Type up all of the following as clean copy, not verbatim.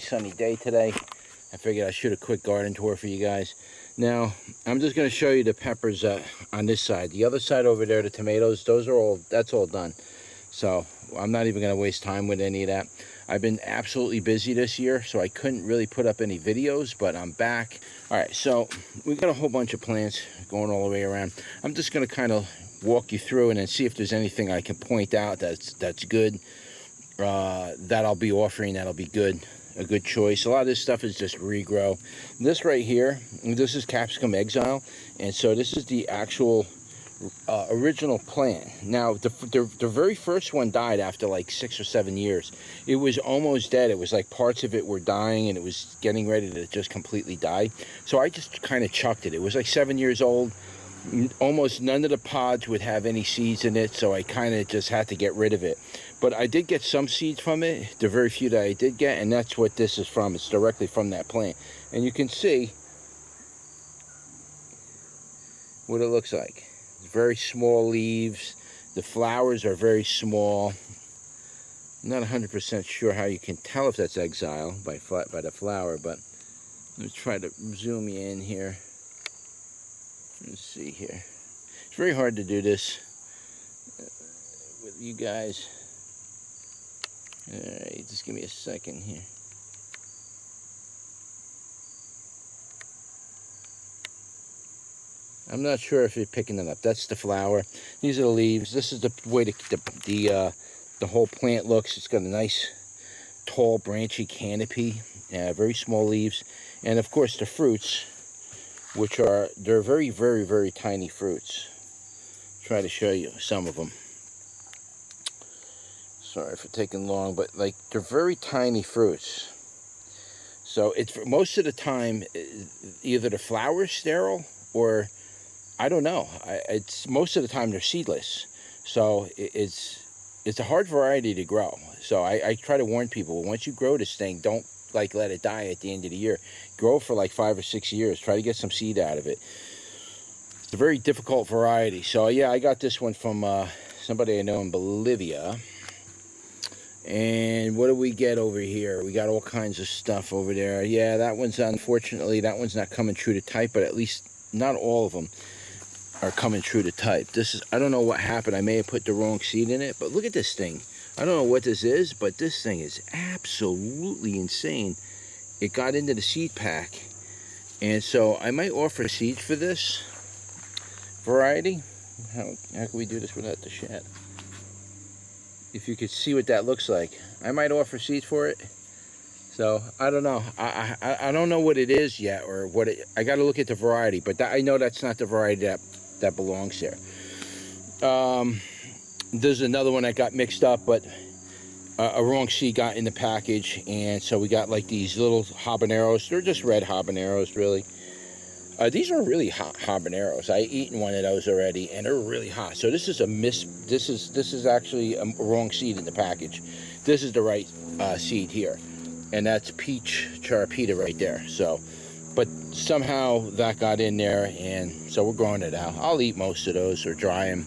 nice sunny day today. I figured I shoot a quick garden tour for you guys. Now, I'm just going to show you the peppers on this side. The other side over there, the tomatoes, that's all done. So I'm not even going to waste time with any of that. I've been absolutely busy this year, so I couldn't really put up any videos, but I'm back. All right, so we got a whole bunch of plants going all the way around. I'm just going to kind of walk you through and then see if there's anything I can point out that's good, that I'll be offering that'll be good. A good choice. A lot of this stuff is just regrow. This right here, this is Capsicum Exile, and so this is the actual original plant. Now the very first one died after like 6 or 7 years. It was almost dead. It was like parts of it were dying and it was getting ready to just completely die. So I just kind of chucked it. It was like 7 years old. Almost none of the pods would have any seeds in it, so I kind of just had to get rid of it. But I did get some seeds from it, the very few that I did get, and that's what this is from. It's directly from that plant. And you can see what it looks like. It's very small leaves. The flowers are very small. I'm not 100% sure how you can tell if that's exile by the flower, but let's try to zoom you in here. Let's see here. It's very hard to do this with you guys. Alright, just give me a second here. I'm not sure if you're picking it up. That's the flower. These are the leaves. This is the way the whole plant looks. It's got a nice, tall, branchy canopy. Very small leaves. And of course the fruits, which they're very, very, very tiny fruits. Try to show you some of them. Sorry for taking long, but like they're very tiny fruits. So it's most of the time either the flower's sterile or I don't know. It's most of the time they're seedless. So it's a hard variety to grow. So I try to warn people, once you grow this thing, don't like let it die at the end of the year. Grow for like 5 or 6 years. Try to get some seed out of it. It's a very difficult variety. So yeah, I got this one from somebody I know in Bolivia. And what do we get over here? We got all kinds of stuff over there. Yeah, that one's, unfortunately, that one's not coming true to type, but at least not all of them are coming true to type. This is, I don't know what happened. I may have put the wrong seed in it, but look at this thing. I don't know what this is, but this thing is absolutely insane. It got into the seed pack. And so I might offer seeds for this variety. How can we do this without the shed? If you could see what that looks like. I might offer seeds for it. So I don't know. I don't know what it is yet, or what it, I got to look at the variety, but I know that's not the variety that belongs here. There's another one that got mixed up, but a wrong seed got in the package, and so we got like these little habaneros. They're just red habaneros, really. These are really hot habaneros. I eaten one of those already, and they're really hot. So this is a This is actually a wrong seed in the package. This is the right seed here, and that's peach charapita right there. So, but somehow that got in there, and so we're growing it out. I'll eat most of those or dry them.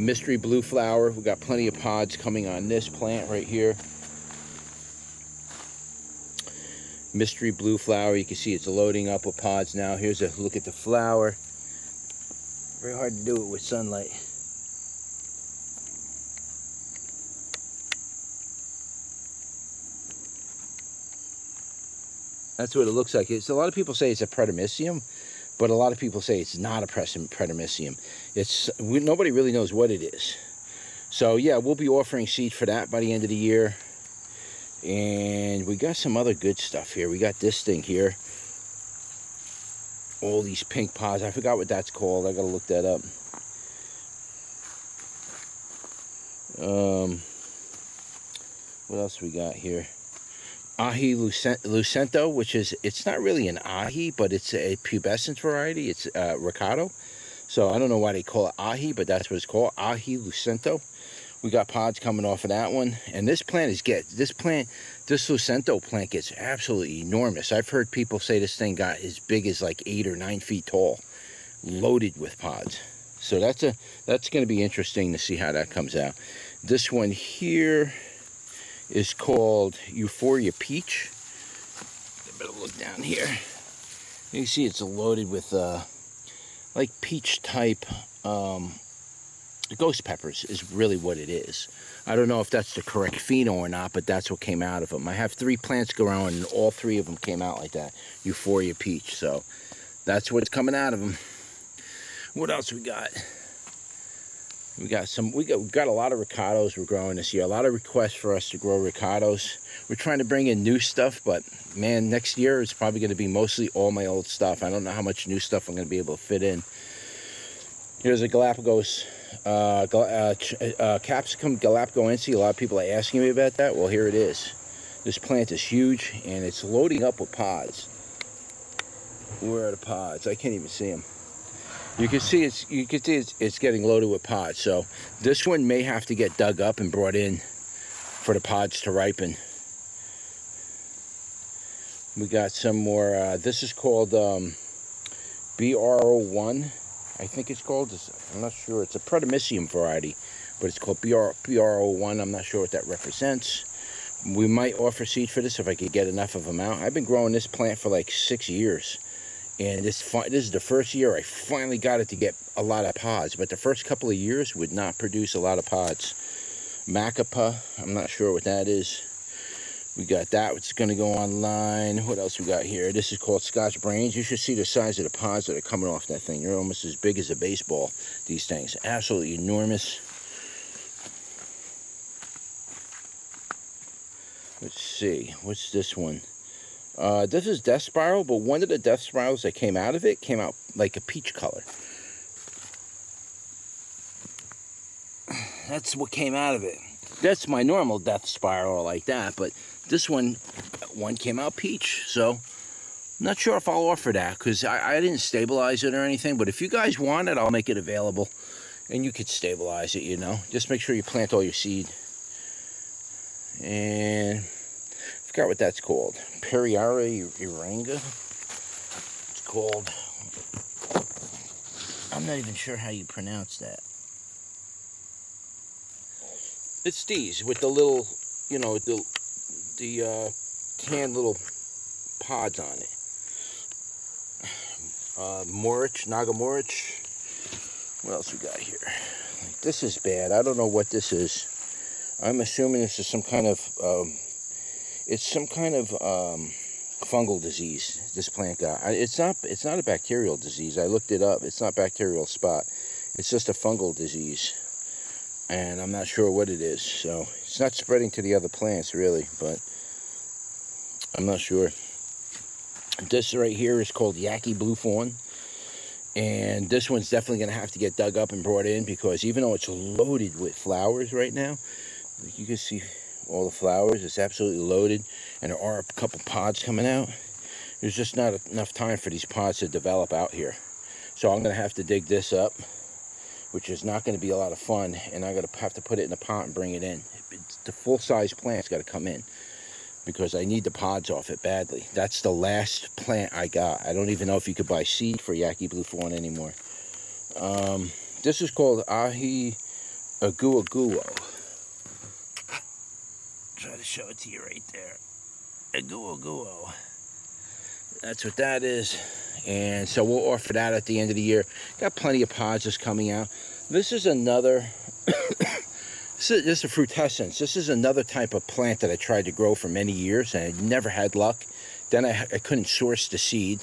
Mystery blue flower. We got plenty of pods coming on this plant right here. Mystery blue flower. You can see it's loading up with pods now. Here's a look at the flower. Very hard to do it with sunlight. That's what it looks like. A lot of people say it's a pretermisium, but a lot of people say it's not a pretermisium. Nobody really knows what it is. So yeah, we'll be offering seeds for that by the end of the year. And we got some other good stuff here. We got this thing here. All these pink pods. I forgot what that's called. I gotta look that up. What else we got here? Ahi lucento, which is, it's not really an ahi, but it's a pubescent variety. It's ricotta. So I don't know why they call it ahi, but that's what it's called. Ahi lucento. We got pods coming off of that one. And this plant this lucento plant gets absolutely enormous. I've heard people say this thing got as big as like 8 or 9 feet tall, loaded with pods. So that's going to be interesting to see how that comes out. This one here is called Euphoria Peach. Better look down here. You see it's loaded with like peach type ghost peppers is really what it is. I don't know if that's the correct pheno or not, but that's what came out of them. I have 3 plants growing, and all 3 of them came out like that. Euphoria peach. So that's what's coming out of them. What else we got? We got a lot of ricottados we're growing this year. A lot of requests for us to grow ricottados. We're trying to bring in new stuff, but man, next year it's probably going to be mostly all my old stuff. I don't know how much new stuff I'm going to be able to fit in. Here's a Galapagos Capsicum Galapagos. A lot of people are asking me about that. Well, here it is. This plant is huge, and it's loading up with pods. Where are the pods? I can't even see them. You can see it's getting loaded with pods. So this one may have to get dug up and brought in for the pods to ripen. We got some more. This is called BR01. I think it's called. I'm not sure. It's a Predimisium variety, but it's called BR01. I'm not sure what that represents. We might offer seed for this if I could get enough of them out. I've been growing this plant for like 6 years. And this is the first year I finally got it to get a lot of pods. But the first couple of years would not produce a lot of pods. Macapa, I'm not sure what that is. We got that, which is going to go online. What else we got here? This is called Scotch Brains. You should see the size of the pods that are coming off that thing. They're almost as big as a baseball, these things. Absolutely enormous. Let's see. What's this one? This is Death Spiral, but one of the Death Spirals that came out of it came out like a peach color. That's what came out of it. That's my normal Death Spiral like that, but this one came out peach. So, I'm not sure if I'll offer that, because I didn't stabilize it or anything, but if you guys want it, I'll make it available. And you could stabilize it, you know. Just make sure you plant all your seed. And I forgot what that's called. Periara Uranga. It's called. I'm not even sure how you pronounce that. It's these with the little, you know, the canned little pods on it. Naga Morich. What else we got here? This is bad. I don't know what this is. I'm assuming this is some kind of. It's some kind of fungal disease this plant got. It's not a bacterial disease. I looked it up. It's not bacterial spot. It's just a fungal disease. And I'm not sure what it is. So it's not spreading to the other plants really, but I'm not sure. This right here is called Yaki Blue Fawn. And this one's definitely going to have to get dug up and brought in, because even though it's loaded with flowers right now, like you can see all the flowers, it's absolutely loaded, and there are a couple pods coming out. There's just not enough time for these pods to develop out here. So I'm going to have to dig this up, which is not going to be a lot of fun, and I'm going to have to put it in a pot and bring it in. The full-size plant's got to come in, because I need the pods off it badly. That's the last plant I got. I don't even know if you could buy seed for Yaki Blue Fawn anymore. This is called Ahi Aguaguo. Try to show it to you right there. Aguaguo. That's what that is. And so we'll offer that at the end of the year. Got plenty of pods just coming out. This is another. This is a frutescence. This is another type of plant that I tried to grow for many years, and I never had luck. Then I couldn't source the seed.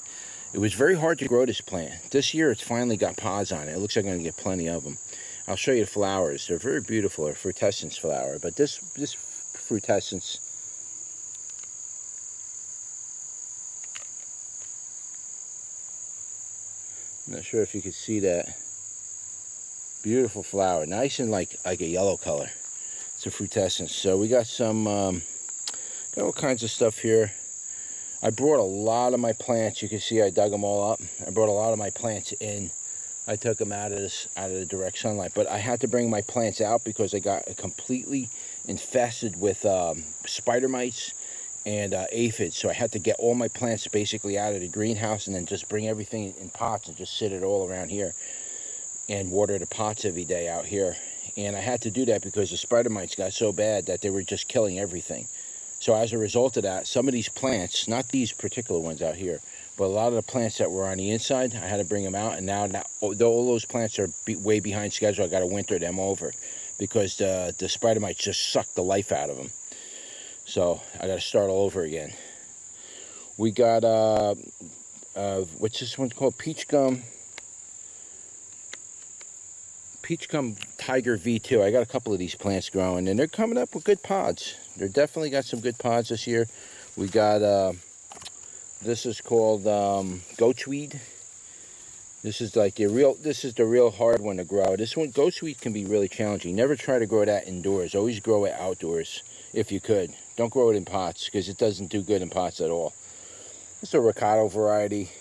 It was very hard to grow this plant. This year it's finally got pods on it. It looks like I'm going to get plenty of them. I'll show you the flowers. They're very beautiful. They're frutescence flower. But this frutescence, I'm not sure if you can see that. Beautiful flower, nice and like a yellow color. It's a frutescence. So we got some, got all kinds of stuff here. I brought a lot of my plants. You can see I dug them all up. I brought a lot of my plants in. I took them out of the direct sunlight, but I had to bring my plants out because they got completely infested with spider mites and aphids. So I had to get all my plants basically out of the greenhouse and then just bring everything in pots and just sit it all around here and water the pots every day out here. And I had to do that because the spider mites got so bad that they were just killing everything. So as a result of that, some of these plants, not these particular ones out here, but a lot of the plants that were on the inside, I had to bring them out. And now all those plants are way behind schedule. I got to winter them over because the spider mites just suck the life out of them. So I got to start all over again. We got, what's this one called? Peach Gum Tiger V2. I got a couple of these plants growing, and they're coming up with good pods. They're definitely got some good pods this year. We got, this is called goatweed. This is like the real hard one to grow. This one, goatweed, can be really challenging. Never try to grow that indoors. Always grow it outdoors if you could. Don't grow it in pots because it doesn't do good in pots at all. It's a ricotta variety.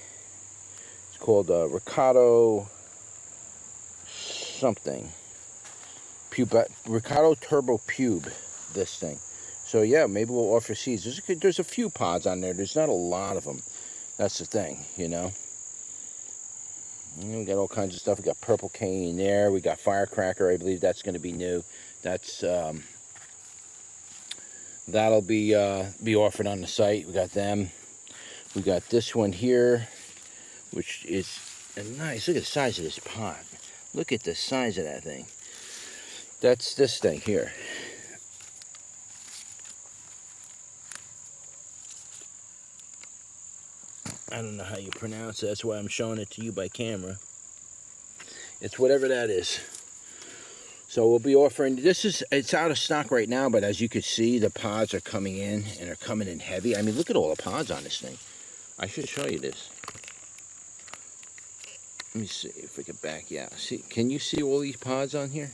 It's called ricotta something. Ricotta Turbo Pube, this thing. So yeah, maybe we'll offer seeds. There's a few pods on there. There's not a lot of them. That's the thing, you know. And we got all kinds of stuff. We got purple cane there. We got firecracker. I believe that's going to be new. That's that'll be offered on the site. We got them. We got this one here, which is nice. Look at the size of this pot. Look at the size of that thing. That's this thing here. I don't know how you pronounce it. That's why I'm showing it to you by camera. It's whatever that is. So we'll be offering, it's out of stock right now, but as you can see, the pods are coming in, and are coming in heavy. I mean, look at all the pods on this thing. I should show you this. Let me see if we can back you out. See, can you see all these pods on here?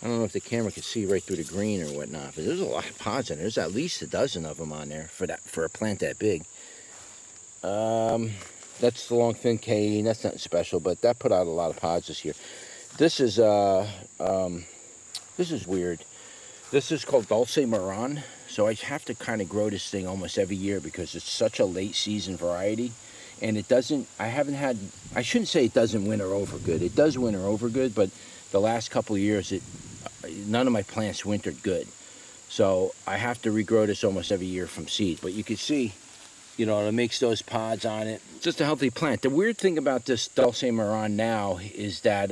I don't know if the camera can see right through the green or whatnot, but there's a lot of pods in there. There's at least a dozen of them on there for a plant that big. That's the long thin cane. That's nothing special, but that put out a lot of pods this year. This is weird. This is called Dulce Moran. So I have to kind of grow this thing almost every year because it's such a late season variety, and it doesn't. I shouldn't say it doesn't winter over good. It does winter over good, but the last couple of years, none of my plants wintered good. So I have to regrow this almost every year from seed. But you can see, you know, it makes those pods on it. Just a healthy plant. The weird thing about this Dulce Moran now is that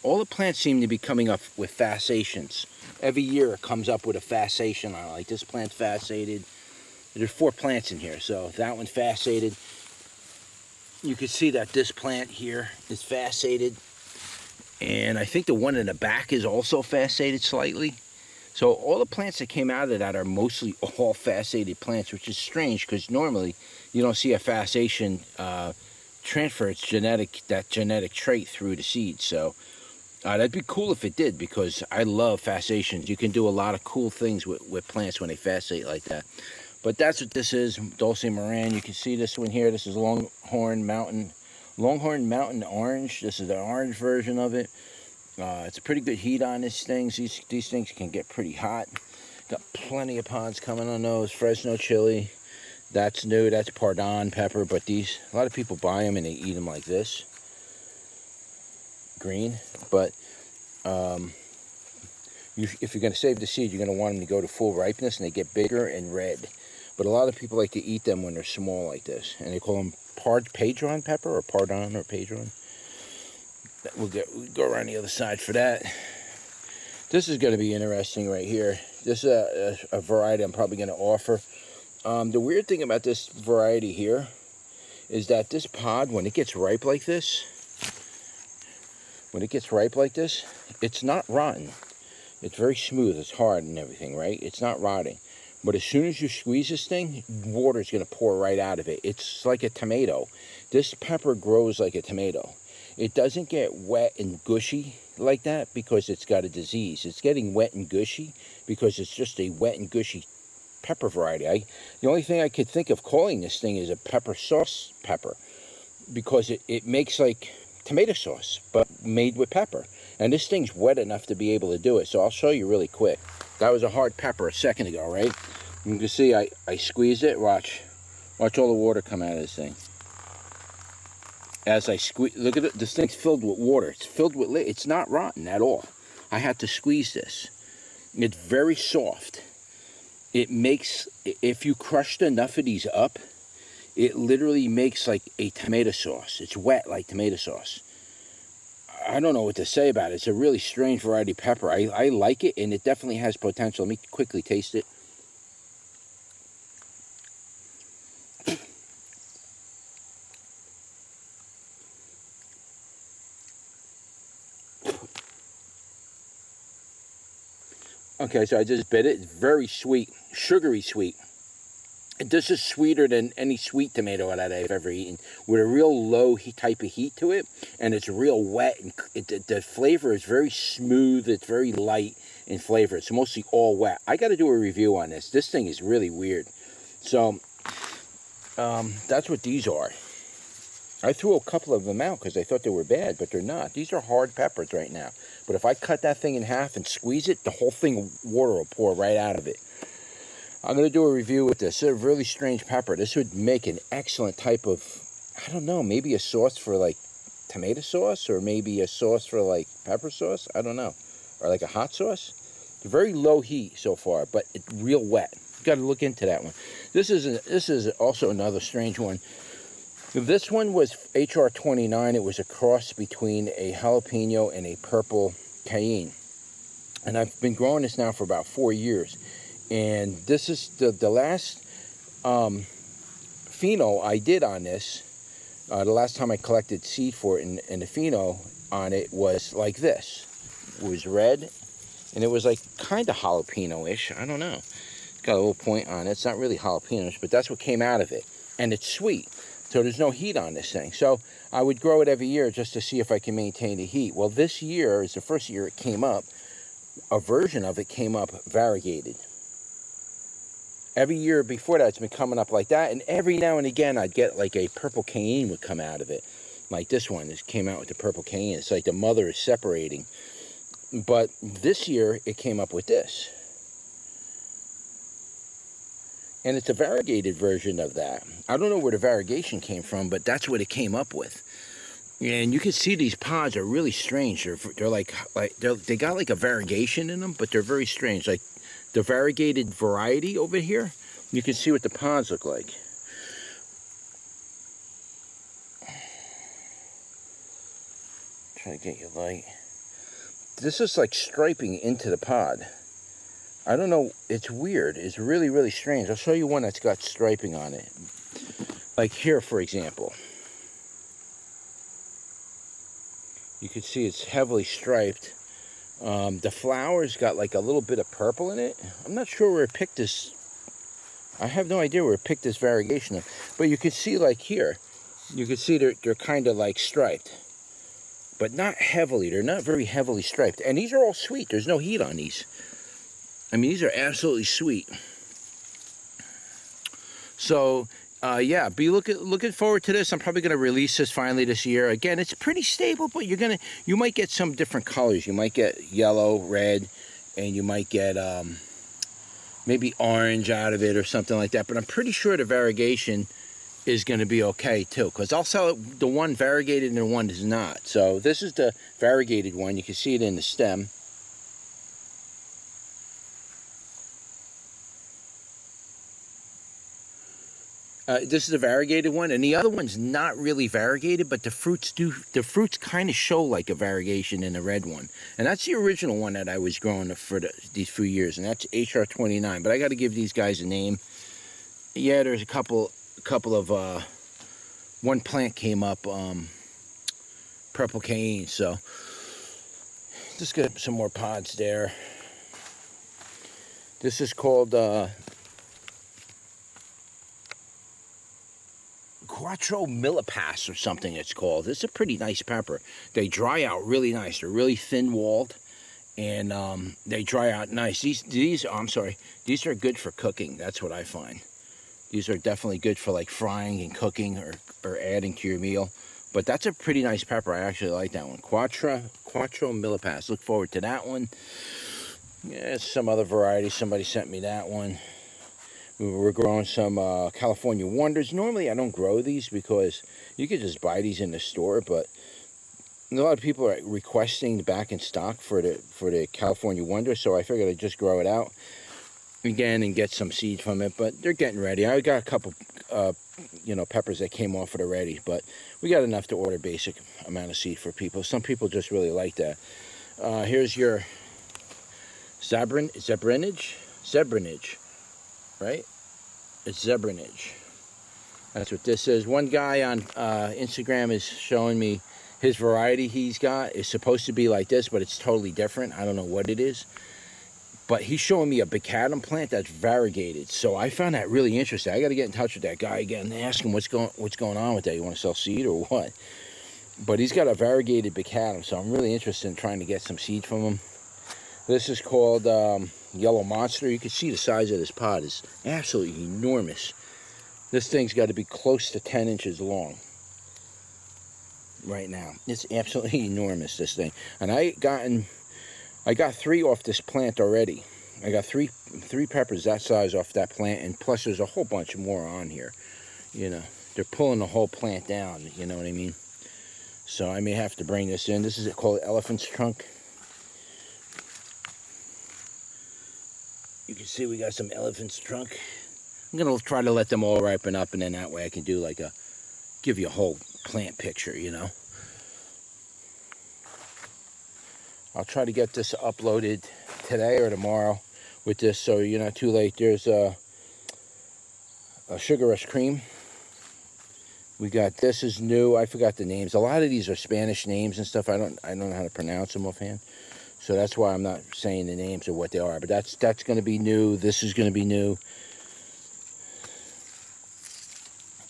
all the plants seem to be coming up with fasciations. Every year it comes up with a fasciation on it. Like this plant's fasciated. There's 4 plants in here, so that one's fasciated. You can see that this plant here is fasciated. And I think the one in the back is also fasciated slightly. So all the plants that came out of that are mostly all fasciated plants, which is strange because normally you don't see a fasciation transfer its genetic trait through the seed. So that'd be cool if it did, because I love fasciations. You can do a lot of cool things with plants when they fasciate like that. But that's what this is, Dulce Moran. You can see this one here. This is Longhorn Mountain Orange. This is the orange version of it. It's a pretty good heat on these things. These things can get pretty hot. Got plenty of pods coming on those. Fresno chili. That's new. That's pardon pepper. But a lot of people buy them and they eat them like this. Green. But if you're going to save the seed, you're going to want them to go to full ripeness, and they get bigger and red. But a lot of people like to eat them when they're small like this. And they call them Padron pepper, or pardon, or padron. We'll go around the other side for that. This is going to be interesting right here. This is a variety I'm probably going to offer. The weird thing about this variety here is that this pod, when it gets ripe like this, it's not rotten. It's very smooth. It's hard and everything, right? It's not rotting. But as soon as you squeeze this thing, water is going to pour right out of it. It's like a tomato. This pepper grows like a tomato. It doesn't get wet and gushy like that because it's got a disease. It's getting wet and gushy because it's just a wet and gushy pepper variety. The only thing I could think of calling this thing is a pepper sauce pepper, because it makes like tomato sauce, but made with pepper. And this thing's wet enough to be able to do it. So I'll show you really quick. That was a hard pepper a second ago, right? You can see I squeezed it. Watch all the water come out of this thing. As I squeeze, look at it, this thing's filled with water. It's filled with, it's not rotten at all. I had to squeeze this. It's very soft. it makes, if you crushed enough of these up, it literally makes like a tomato sauce. It's wet like tomato sauce. I don't know what to say about it. It's a really strange variety of pepper. I like it, and it definitely has potential. Let me quickly taste it. Okay, so I just bit it. It's very sweet, sugary sweet. This is sweeter than any sweet tomato that I've ever eaten, with a real low type of heat to it, and it's real wet, and the flavor is very smooth. It's very light in flavor. It's mostly all wet. I got to do a review on this. This thing is really weird. So that's what these are. I threw a couple of them out because I thought they were bad, but they're not. These are hard peppers right now. But if I cut that thing in half and squeeze it, the whole thing, water will pour right out of it. I'm going to do a review with this. It's a really strange pepper. This would make an excellent type of, I don't know, maybe a sauce for like tomato sauce, or maybe a sauce for like pepper sauce. I don't know. Or like a hot sauce. It's very low heat so far, but it's real wet. You got to look into that one. This is also another strange one. This one was HR29. It was a cross between a jalapeno and a purple cayenne. And I've been growing this now for about 4 years. And this is the last pheno I did on this. The last time I collected seed for it, and the pheno on it was like this. It was red, and it was like kind of jalapeno-ish. I don't know. It's got a little point on it. It's not really jalapeno-ish, but that's what came out of it. And it's sweet. So there's no heat on this thing. So I would grow it every year just to see if I can maintain the heat. Well, this year is the first year it came up. A version of it came up variegated. Every year before that, it's been coming up like that. And every now and again, I'd get like a purple cayenne would come out of it. Like this one. This came out with the purple cayenne. It's like the mother is separating. But this year, it came up with this. And it's a variegated version of that. I don't know where the variegation came from, but that's what it came up with. And you can see these pods are really strange. They got like a variegation in them, but they're very strange. Like the variegated variety over here, you can see what the pods look like. Trying to get you light. This is like striping into the pod. I don't know, it's weird. It's really, really strange. I'll show you one that's got striping on it. Like here, for example. You can see it's heavily striped. The flower's got like a little bit of purple in it. I'm not sure where it picked this. I have no idea where it picked this variegation up. But you can see like here, you can see they're kind of like striped. But not heavily. They're not very heavily striped. And these are all sweet. There's no heat on these. I mean, these are absolutely sweet. So, yeah, be looking forward to this. I'm probably going to release this finally this year. Again, it's pretty stable, but you might get some different colors. You might get yellow, red, and you might get maybe orange out of it or something like that. But I'm pretty sure the variegation is going to be okay too, because I'll sell it, the one variegated and the one is not. So this is the variegated one. You can see it in the stem. This is a variegated one, and the other one's not really variegated, but the fruits kind of show like a variegation in the red one. And that's the original one that I was growing for these few years, and that's HR29. But I got to give these guys a name. Yeah, there's a couple of one plant came up, purple cayenne. So just get some more pods there. This is called Quattro Millipass or something it's called. It's a pretty nice pepper. They dry out really nice. They're really thin-walled, and they dry out nice. These are good for cooking. That's what I find. These are definitely good for like frying and cooking or adding to your meal. But that's a pretty nice pepper. I actually like that one. Quattro Millipass. Look forward to that one. Yeah, some other variety. Somebody sent me that one. We're growing some California Wonders. Normally, I don't grow these because you could just buy these in the store, but a lot of people are requesting back in stock for the California Wonder, so I figured I'd just grow it out. again and get some seed from it, but they're getting ready. I got a couple, peppers that came off it already, but we got enough to order basic amount of seed for people. Some people just really like that. Here's your Zebrinage, right? It's Zebrinage. That's what this is. One guy on Instagram is showing me his variety he's got is supposed to be like this, but it's totally different. I don't know what it is. But he's showing me a Bacadum plant that's variegated. So I found that really interesting. I got to get in touch with that guy again and ask him what's going on with that. You want to sell seed or what? But he's got a variegated Bacadum, so I'm really interested in trying to get some seed from him. This is called Yellow Monster. You can see the size of this pod is absolutely enormous. This thing's got to be close to 10 inches long right now. It's absolutely enormous, this thing. And I got 3 off this plant already. I got three peppers that size off that plant, and plus there's a whole bunch more on here. You know, they're pulling the whole plant down, you know what I mean? So I may have to bring this in. This is called Elephant's Trunk. You can see we got some Elephant's Trunk. I'm going to try to let them all ripen up, and then that way I can do like give you a whole plant picture, you know. I'll try to get this uploaded today or tomorrow with this, so you're not too late. There's a Sugar Rush Cream. We got, this is new. I forgot the names. A lot of these are Spanish names and stuff. I don't know how to pronounce them offhand. So that's why I'm not saying the names or what they are. But that's going to be new. This is going to be new.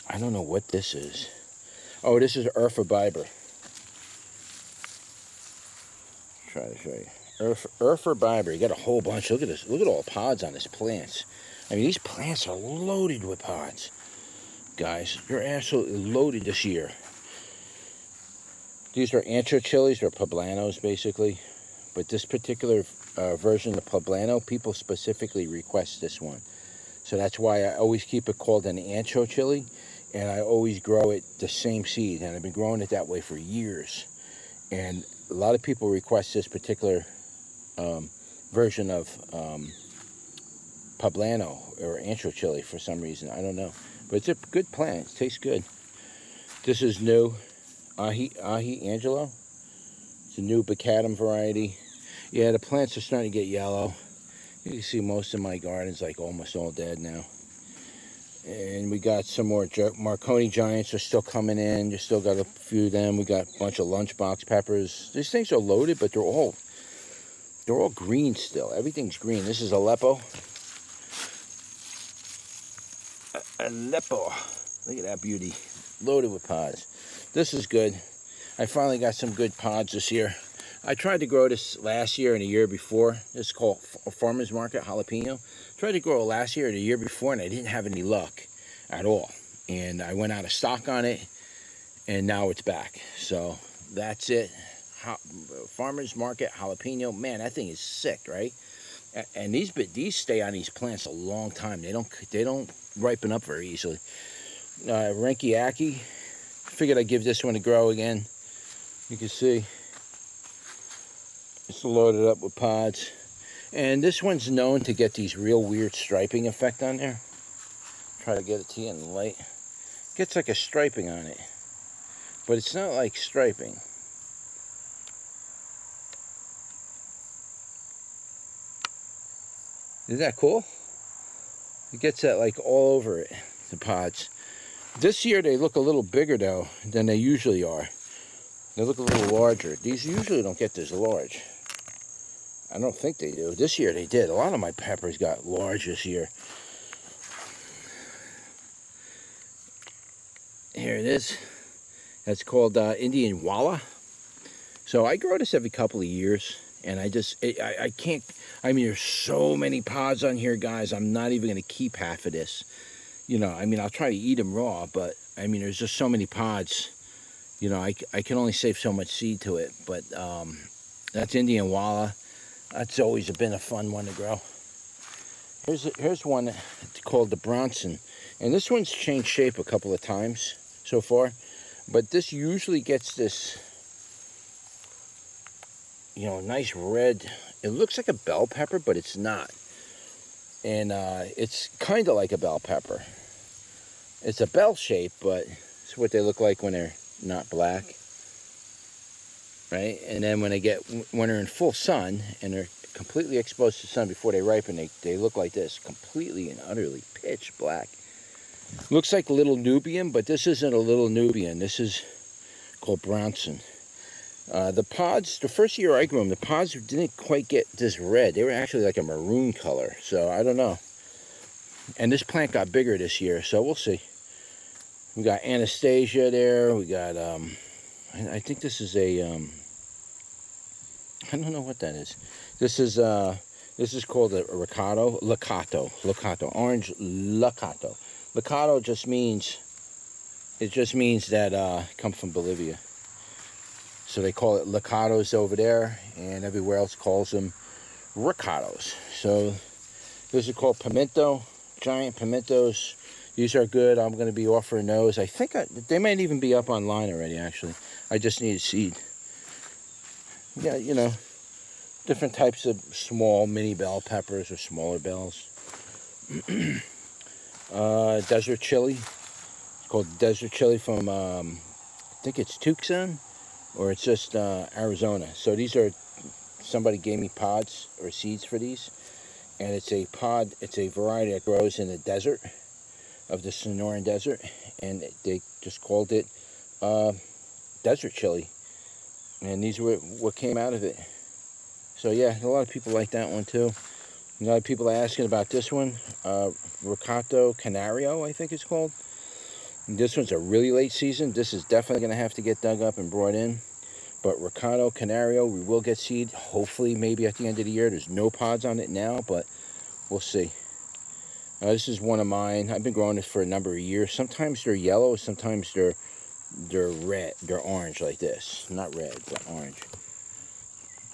I don't know what this is. Oh, this is Erfa. Try to show you. Erfa. You got a whole bunch. Look at this. Look at all the pods on this plants. I mean, these plants are loaded with pods. Guys, they're absolutely loaded this year. These are ancho chilies, or poblanos, basically. But this particular version of poblano, people specifically request this one. So that's why I always keep it called an ancho chili. And I always grow it the same seed. And I've been growing it that way for years. And a lot of people request this particular version of poblano or ancho chili for some reason. I don't know. But it's a good plant. It tastes good. This is new. Ahi Angelo. It's a new Bacadum variety. Yeah, the plants are starting to get yellow. You can see most of my garden's like almost all dead now. And we got some more Marconi Giants are still coming in. You still got a few of them. We got a bunch of lunchbox peppers. These things are loaded, but they're all green still. Everything's green. This is Aleppo. Aleppo. Look at that beauty. Loaded with pods. This is good. I finally got some good pods this year. I tried to grow this last year and the year before. This is called Farmer's Market Jalapeno. Tried to grow it last year and the year before, and I didn't have any luck at all. And I went out of stock on it, and now it's back. So that's it. Farmer's Market Jalapeno. Man, that thing is sick, right? And these stay on these plants a long time. They don't ripen up very easily. Renkiaki. Figured I'd give this one a grow again. You can see it's loaded up with pods. And this one's known to get these real weird striping effect on there. Try to get it to you in the light. Gets like a striping on it. But it's not like striping. Isn't that cool? It gets that like all over it, the pods. This year they look a little bigger though than they usually are. They look a little larger. These usually don't get this large. I don't think they do. This year they did. A lot of my peppers got large this year. Here it is. That's called Indian Walla. So I grow this every couple of years. And I can't, I mean, there's so many pods on here, guys. I'm not even going to keep half of this. You know, I mean, I'll try to eat them raw. But, I mean, there's just so many pods. You know, I can only save so much seed to it. But that's Indian Walla. That's always been a fun one to grow. Here's one called the Bronson. And this one's changed shape a couple of times so far. But this usually gets this, you know, nice red. It looks like a bell pepper, but it's not. And it's kind of like a bell pepper. It's a bell shape, but it's what they look like when they're not black, right? And then when they're in full sun and they're completely exposed to sun before they ripen, they look like this, completely and utterly pitch black. Looks like Little Nubian, but this isn't a Little Nubian. This is called Bronson. The pods, the first year I grew them, the pods didn't quite get this red. They were actually like a maroon color, so I don't know. And this plant got bigger this year, so we'll see. We got Anastasia there. We got, I think this is a, I don't know what that is. This is called a Ricato, Locato, orange Locato. Locato just means that come from Bolivia. So they call it Locatos over there, and everywhere else calls them Ricatos. So those are called pimento, giant pimentos. These are good. I'm going to be offering those. I think they might even be up online already, actually. I just need a seed. Yeah, you know, different types of small mini bell peppers or smaller bells. Desert chili. It's called desert chili from, I think it's Tucson, or it's just Arizona. So these are, somebody gave me pods or seeds for these. And it's a variety that grows in the desert of the Sonoran Desert, and they just called it desert chili, and these were what came out of it. So yeah, a lot of people like that one too. A lot of people are asking about this one, Ricato Canario, I think it's called. And this one's a really late season. This is definitely going to have to get dug up and brought in. But Ricato Canario, we will get seed, hopefully maybe at the end of the year. There's no pods on it now, but we'll see. This is one of mine. I've been growing this for a number of years. Sometimes they're yellow, sometimes they're red, they're orange like this. Not red, but orange.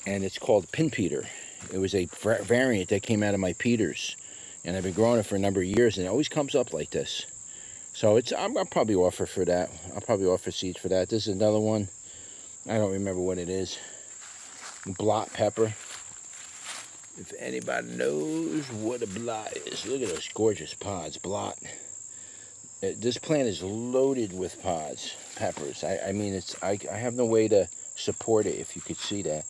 And it's called Pin Peter. It was a variant that came out of my Peters, and I've been growing it for a number of years, and it always comes up like this. So I'll probably offer for that. I'll probably offer seeds for that. This is another one. I don't remember what it is. Blot pepper. If anybody knows what a blot is, look at those gorgeous pods. Blot. This plant is loaded with pods, peppers. I mean, I have no way to support it, if you could see that.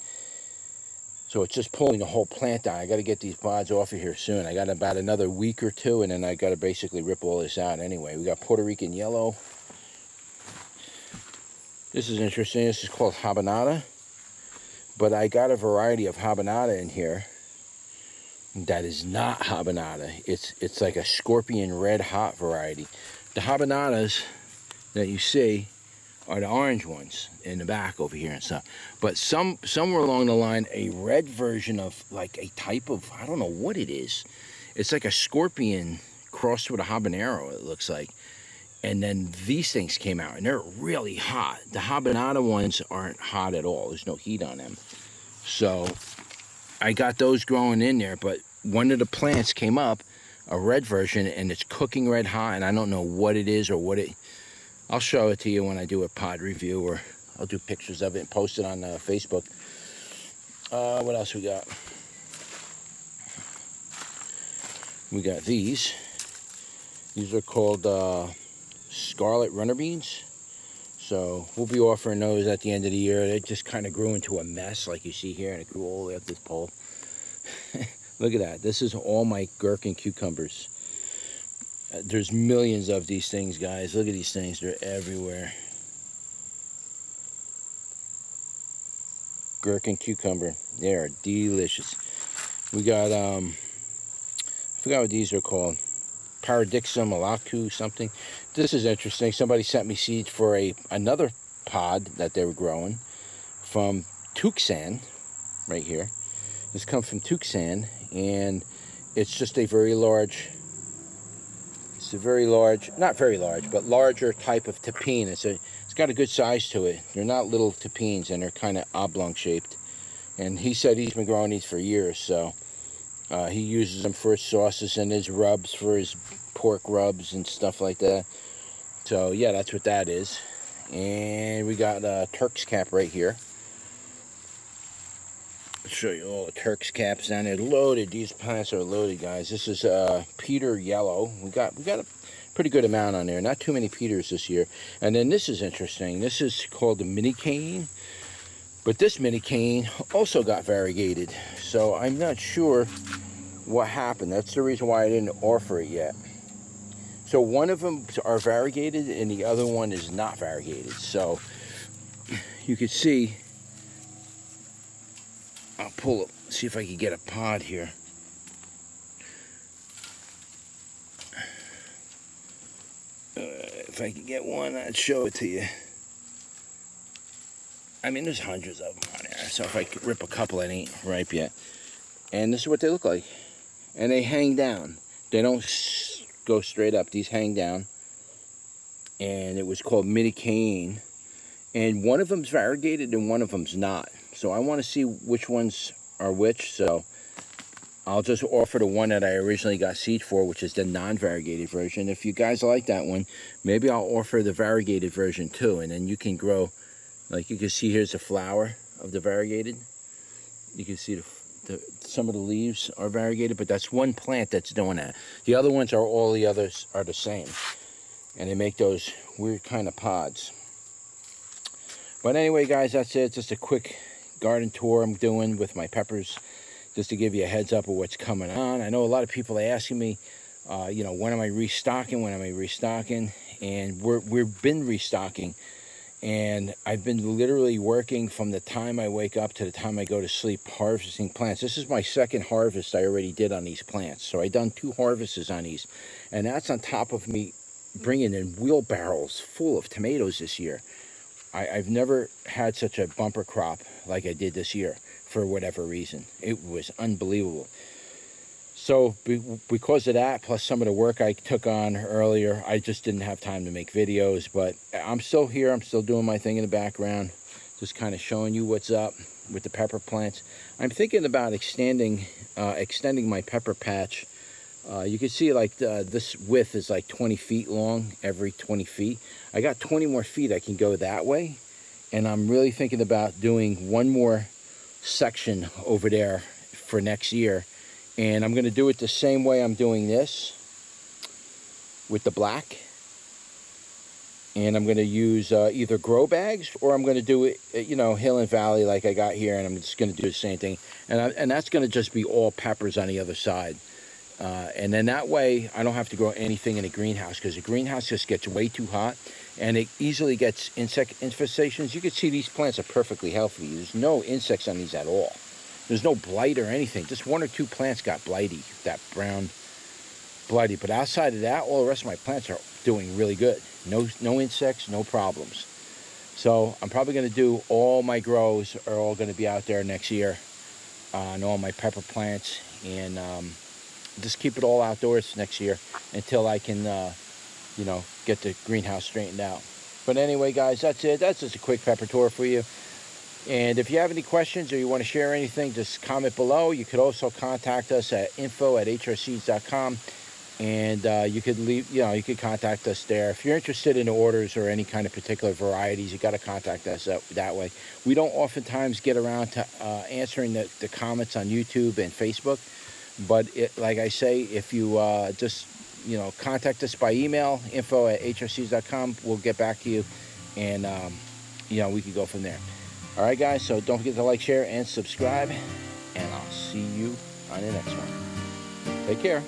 So it's just pulling the whole plant down. I got to get these pods off of here soon. I got about another week or two, and then I got to basically rip all this out anyway. We got Puerto Rican yellow. This is interesting. This is called habanada. But I got a variety of habanada in here that is not habanada. It's like a scorpion red hot variety. The habanadas that you see are the orange ones in the back over here and stuff. But somewhere along the line, a red version of like a type of, I don't know what it is. It's like a scorpion crossed with a habanero, it looks like. And then these things came out, and they're really hot. The habanada ones aren't hot at all. There's no heat on them. So I got those growing in there, but one of the plants came up, a red version, and it's cooking red hot, and I don't know what it is or what it... I'll show it to you when I do a pod review, or I'll do pictures of it and post it on Facebook. What else we got? We got these. These are called Scarlet Runner Beans. So we'll be offering those at the end of the year. They just kind of grew into a mess like you see here, and it grew all the way up this pole. Look at that. This is all my gherkin cucumbers. There's millions of these things, guys. Look at these things. They're everywhere. Gherkin cucumber. They are delicious. We got, I forgot what these are called. Paradixum alaku something. This is interesting. Somebody sent me seeds for another pod that they were growing from Tucson, right here. This comes from Tucson, and it's just a very large, not very large, but larger type of tapine. It's got a good size to it. They're not little tapines, and they're kind of oblong shaped. And he said he's been growing these for years, so he uses them for his sauces and his rubs, for his pork rubs and stuff like that. So yeah, that's what that is. And we got Turk's cap right here. show you all the Turk's caps down there. Loaded. These plants are loaded, guys. This is Peter yellow. We got a pretty good amount on there. Not too many Peters this year. And then this is interesting. This is called the mini cane. But this mini cane also got variegated. So I'm not sure what happened. That's the reason why I didn't offer it yet. So one of them are variegated and the other one is not variegated. So you can see, I'll pull up, see if I can get a pod here. If I can get one, I'd show it to you. I mean, there's hundreds of them on there. So if I could rip a couple that ain't ripe yet. And this is what they look like. And they hang down. They don't go straight up. These hang down. And it was called mini cane. And one of them's variegated and one of them's not. So I want to see which ones are which. So I'll just offer the one that I originally got seed for, which is the non-variegated version. If you guys like that one, maybe I'll offer the variegated version too. And then you can grow, like you can see here's the flower of the variegated. You can see some of the leaves are variegated, but that's one plant that's doing that. The other ones are, all the others are the same. And they make those weird kind of pods. But anyway, guys, that's it. Just a quick garden tour I'm doing with my peppers, just to give you a heads up of what's coming on. I know a lot of people are asking me, you know, when am I restocking? When am I restocking? And we've been restocking. And I've been literally working from the time I wake up to the time I go to sleep harvesting plants. This is my second harvest I already did on these plants. So I've done 2 harvests on these. And that's on top of me bringing in wheelbarrows full of tomatoes this year. I've never had such a bumper crop like I did this year for whatever reason. It was unbelievable. So because of that, plus some of the work I took on earlier, I just didn't have time to make videos. But I'm still here. I'm still doing my thing in the background, just kind of showing you what's up with the pepper plants. I'm thinking about extending my pepper patch. You can see like this width is like 20 feet long, every 20 feet. I got 20 more feet I can go that way. And I'm really thinking about doing one more section over there for next year. And I'm going to do it the same way I'm doing this with the black. And I'm going to use either grow bags, or I'm going to do it, you know, hill and valley like I got here. And I'm just going to do the same thing. And that's going to just be all peppers on the other side. And then that way I don't have to grow anything in a greenhouse, because the greenhouse just gets way too hot and it easily gets insect infestations. You can see these plants are perfectly healthy. There's no insects on these at all. There's no blight or anything. Just 1 or 2 plants got blighty, that brown blighty. But outside of that, all the rest of my plants are doing really good. No insects, no problems. So I'm probably going to do all my grows are all going to be out there next year on all my pepper plants. And just keep it all outdoors next year until I can, you know, get the greenhouse straightened out. But anyway, guys, that's it. That's just a quick pepper tour for you. And if you have any questions or you want to share anything, just comment below. You could also contact us at info@HRSeeds.com. And you could leave, you know, you could contact us there. If you're interested in orders or any kind of particular varieties, you got to contact us that way. We don't oftentimes get around to answering the comments on YouTube and Facebook. But like I say, if you just, you know, contact us by email, info@HRSeeds.com, we'll get back to you. And, you know, we can go from there. All right, guys, so don't forget to like, share, and subscribe. And I'll see you on the next one. Take care.